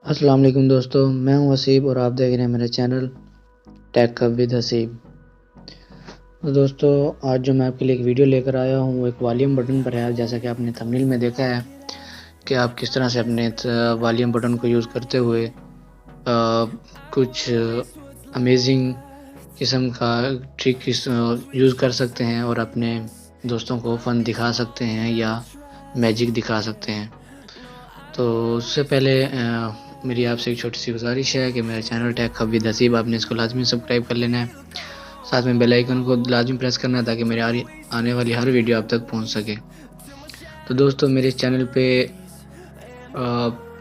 السلام علیکم دوستو، میں ہوں حسیب اور آپ دیکھ رہے ہیں میرے channel take hub with Haseeb. تو دوستو، آج جو میں آپ کے لیے ایک ویڈیو لے کر آیا ہوں وہ ایک والیوم بٹن پر ہے۔ جیسا کہ آپ نے تھمبنیل میں دیکھا ہے کہ آپ کس طرح سے اپنے والیوم بٹن کو یوز کرتے ہوئے کچھ امیزنگ قسم کا ٹرک یوز کر سکتے ہیں اور اپنے دوستوں کو فن دکھا سکتے ہیں یا میجک دکھا سکتے ہیں۔ تو اس سے پہلے میری آپ سے ایک چھوٹی سی گزارش ہے کہ میرا channel take hub with Haseeb آپ نے اس کو لازمی سبسکرائب کر لینا ہے، ساتھ میں بیل آئیکن کو لازمی پریس کرنا ہے تاکہ میرے آنے والی ہر ویڈیو آپ تک پہنچ سکے۔ تو دوستو، میرے اس چینل پہ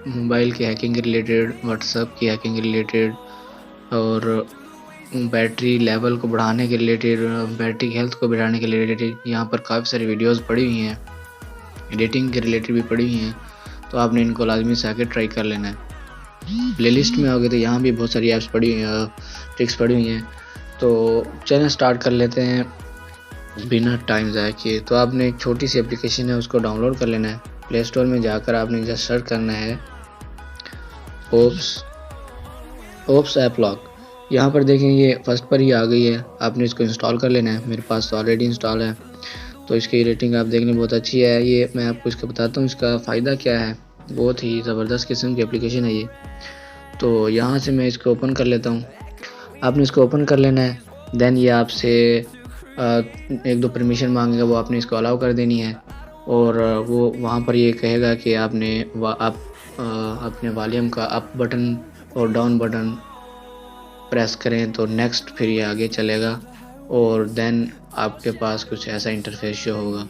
موبائل کی ہیکنگ کے ریلیٹڈ، واٹس ایپ کی ہیکنگ کے ریلیٹڈ اور بیٹری لیول کو بڑھانے کے ریلیٹڈ، بیٹری ہیلتھ کو بڑھانے کے ریلیٹڈ یہاں پر کافی ساری ویڈیوز پڑی ہوئی ہیں، ایڈیٹنگ کے ریلیٹڈ بھی پڑی ہوئی ہیں، تو آپ نے ان کو لازمی سے آ کے ٹرائی کر لینا ہے۔ پلے لسٹ میں آگے تو یہاں بھی بہت ساری ایپس پڑی ہوئی ہیں، ٹرکس پڑی ہوئی ہیں۔ تو چینل سٹارٹ کر لیتے ہیں بنا ٹائم ضائع کیے۔ تو آپ نے ایک چھوٹی سی اپلیکیشن ہے، اس کو ڈاؤن لوڈ کر لینا ہے۔ پلے اسٹور میں جا کر آپ نے جسٹ سرچ کرنا ہے اوپس ایپ لاک۔ یہاں پر دیکھیں یہ فرسٹ پر ہی آ گئی ہے، آپ نے اس کو انسٹال کر لینا ہے۔ میرے پاس تو آلریڈی انسٹال ہے، تو اس کی ریٹنگ آپ دیکھنے بہت اچھی ہے۔ یہ میں آپ کو اس کا بتاتا ہوں اس کا فائدہ کیا ہے، بہت ہی زبردست قسم کی اپلیکیشن ہے یہ۔ تو یہاں سے میں اس کو اوپن کر لیتا ہوں، آپ نے اس کو اوپن کر لینا ہے۔ دین یہ آپ سے ایک دو پرمیشن مانگے گا، وہ آپ نے اس کو الاؤ کر دینی ہے، اور وہ وہاں پر یہ کہے گا کہ آپ نے اپنے والیوم کا اپ بٹن اور ڈاؤن بٹن پریس کریں تو نیکسٹ، پھر یہ آگے چلے گا، اور دین آپ کے پاس کچھ ایسا انٹرفیس شو ہوگا۔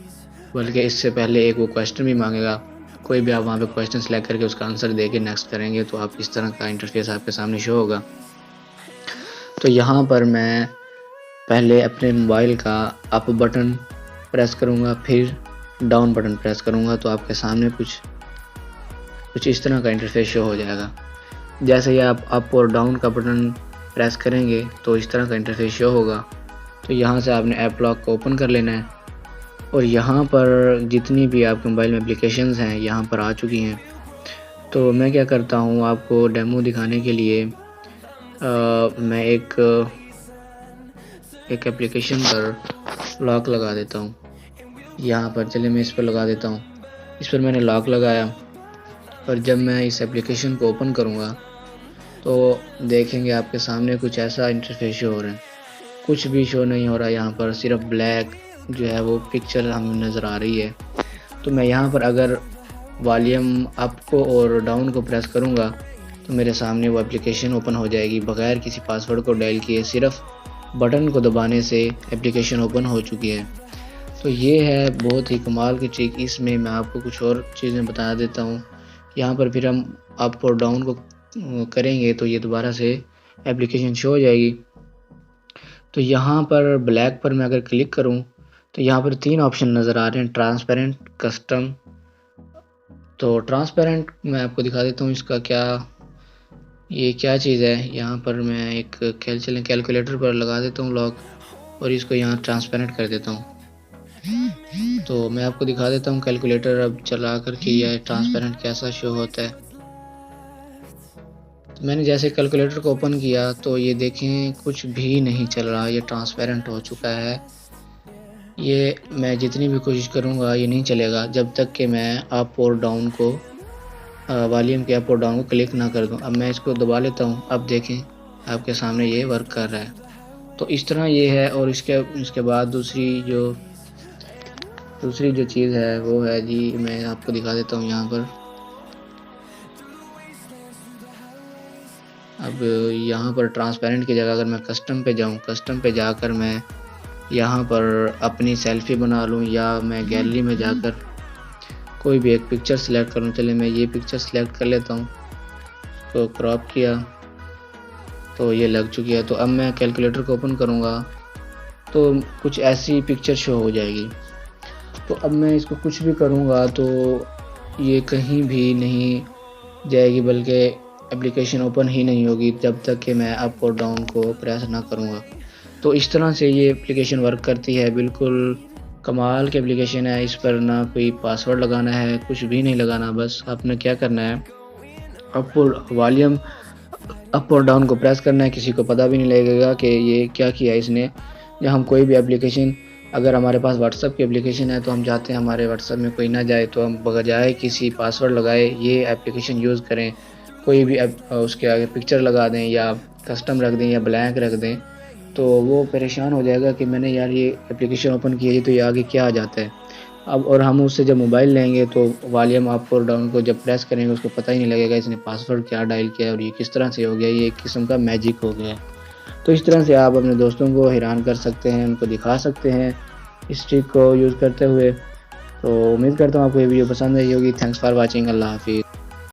بلکہ اس سے پہلے ایک وہ کویسچن بھی مانگے گا، کوئی بھی آپ وہاں پہ کویسچن سلیکٹ کر کے اس کا آنسر دے کے نیکسٹ کریں گے تو آپ اس طرح کا انٹرفیس آپ کے سامنے شو ہوگا۔ تو یہاں پر میں پہلے اپنے موبائل کا اپ بٹن پریس کروں گا، پھر ڈاؤن بٹن پریس کروں گا، تو آپ کے سامنے کچھ اس طرح کا انٹرفیس شو ہو جائے گا۔ جیسے ہی آپ اپ اور ڈاؤن کا بٹن پریس کریں گے تو اس طرح کا انٹرفیس شو ہوگا۔ تو یہاں سے آپ نے ایپ لاک کو اوپن کر لینا ہے، اور یہاں پر جتنی بھی آپ کے موبائل میں اپلیکیشنز ہیں یہاں پر آ چکی ہیں۔ تو میں کیا کرتا ہوں، آپ کو ڈیمو دکھانے کے لیے میں ایک اپلیکیشن پر لاک لگا دیتا ہوں۔ یہاں پر چلے میں اس پر لگا دیتا ہوں، اس پر میں نے لاک لگایا، اور جب میں اس اپلیکیشن کو اوپن کروں گا تو دیکھیں گے آپ کے سامنے کچھ ایسا انٹرفیس شو ہو رہا ہے، کچھ بھی شو نہیں ہو رہا، یہاں پر صرف بلیک جو ہے وہ پکچر ہمیں نظر آ رہی ہے۔ تو میں یہاں پر اگر والیوم اپ کو اور ڈاؤن کو پریس کروں گا تو میرے سامنے وہ اپلیکیشن اوپن ہو جائے گی بغیر کسی پاس ورڈ کو ڈائل کیے، صرف بٹن کو دبانے سے اپلیکیشن اوپن ہو چکی ہے۔ تو یہ ہے بہت ہی کمال کی ٹرک۔ اس میں آپ کو کچھ اور چیزیں بتا دیتا ہوں۔ یہاں پر پھر ہم اپ اور ڈاؤن کو کریں گے تو یہ دوبارہ سے اپلیکیشن شو ہو جائے گی۔ تو یہاں پر بلیک پر میں اگر کلک کروں تو یہاں پر 3 آپشن نظر آ رہے ہیں، ٹرانسپیرنٹ، کسٹم۔ تو ٹرانسپیرنٹ میں آپ کو دکھا دیتا ہوں اس کا یہ کیا چیز ہے۔ یہاں پر میں ایک کیلکولیٹر پر لگا دیتا ہوں لاک، اور اس کو یہاں ٹرانسپیرنٹ کر دیتا ہوں۔ تو میں آپ کو دکھا دیتا ہوں کیلکولیٹر اب چلا کر کے یہ ٹرانسپیرنٹ کیسا شو ہوتا ہے۔ میں نے جیسے کیلکولیٹر کو اوپن کیا تو یہ دیکھیں کچھ بھی نہیں چل رہا، یہ ٹرانسپیرنٹ ہو چکا ہے۔ یہ میں جتنی بھی کوشش کروں گا یہ نہیں چلے گا جب تک کہ میں اپ اور ڈاؤن کو والیوم کے اپ اور ڈاؤن کو کلک نہ کر دوں۔ اب میں اس کو دبا لیتا ہوں، اب دیکھیں آپ کے سامنے یہ ورک کر رہا ہے۔ تو اس طرح یہ ہے، اور اس کے بعد دوسری جو چیز ہے وہ ہے جی، میں آپ کو دکھا دیتا ہوں یہاں پر۔ اب یہاں پر ٹرانسپیرنٹ کی جگہ اگر میں کسٹم پہ جاؤں، کسٹم پہ جا کر میں یہاں پر اپنی سیلفی بنا لوں، یا میں گیلری میں جا کر کوئی بھی ایک پکچر سلیکٹ کروں۔ چلے میں یہ پکچر سلیکٹ کر لیتا ہوں، اس کو کراپ کیا تو یہ لگ چکی ہے۔ تو اب میں کیلکولیٹر کو اوپن کروں گا تو کچھ ایسی پکچر شو ہو جائے گی۔ تو اب میں اس کو کچھ بھی کروں گا تو یہ کہیں بھی نہیں جائے گی، بلکہ اپلیکیشن اوپن ہی نہیں ہوگی جب تک کہ میں اپ اور ڈاؤن کو پریس نہ کروں گا۔ تو اس طرح سے یہ اپلیکیشن ورک کرتی ہے، بالکل کمال کی اپلیکیشن ہے۔ اس پر نہ کوئی پاسورڈ لگانا ہے، کچھ بھی نہیں لگانا، بس آپ نے کیا کرنا ہے، والیوم اپ اور ڈاؤن کو پریس کرنا ہے، کسی کو پتہ بھی نہیں لگے گا کہ یہ کیا کیا ہے اس نے۔ یا ہم کوئی بھی اپلیکیشن، اگر ہمارے پاس واٹس ایپ کی اپلیکیشن ہے تو ہم چاہتے ہیں ہمارے واٹس ایپ میں کوئی نہ جائے، تو ہم بجائے کسی پاسورڈ لگائے یہ اپلیکیشن یوز کریں، کوئی بھی اس کے آگے پکچر لگا دیں یا کسٹم رکھ دیں یا بلینک رکھ دیں، تو وہ پریشان ہو جائے گا کہ میں نے یار یہ اپلیکیشن اوپن کی ہے تو یہ آگے کیا آ جاتا ہے اب۔ اور ہم اس سے جب موبائل لیں گے تو والیوم اپ اور ڈاؤن کو جب پریس کریں گے اس کو پتہ ہی نہیں لگے گا اس نے پاسورڈ کیا ڈائل کیا ہے اور یہ کس طرح سے ہو گیا، یہ ایک قسم کا میجک ہو گیا ہے۔ تو اس طرح سے آپ اپنے دوستوں کو حیران کر سکتے ہیں، ان کو دکھا سکتے ہیں اس ٹرک کو یوز کرتے ہوئے۔ تو امید کرتا ہوں آپ کو یہ ویڈیو پسند آئی ہوگی۔ تھینکس فار واچنگ، اللہ حافظ۔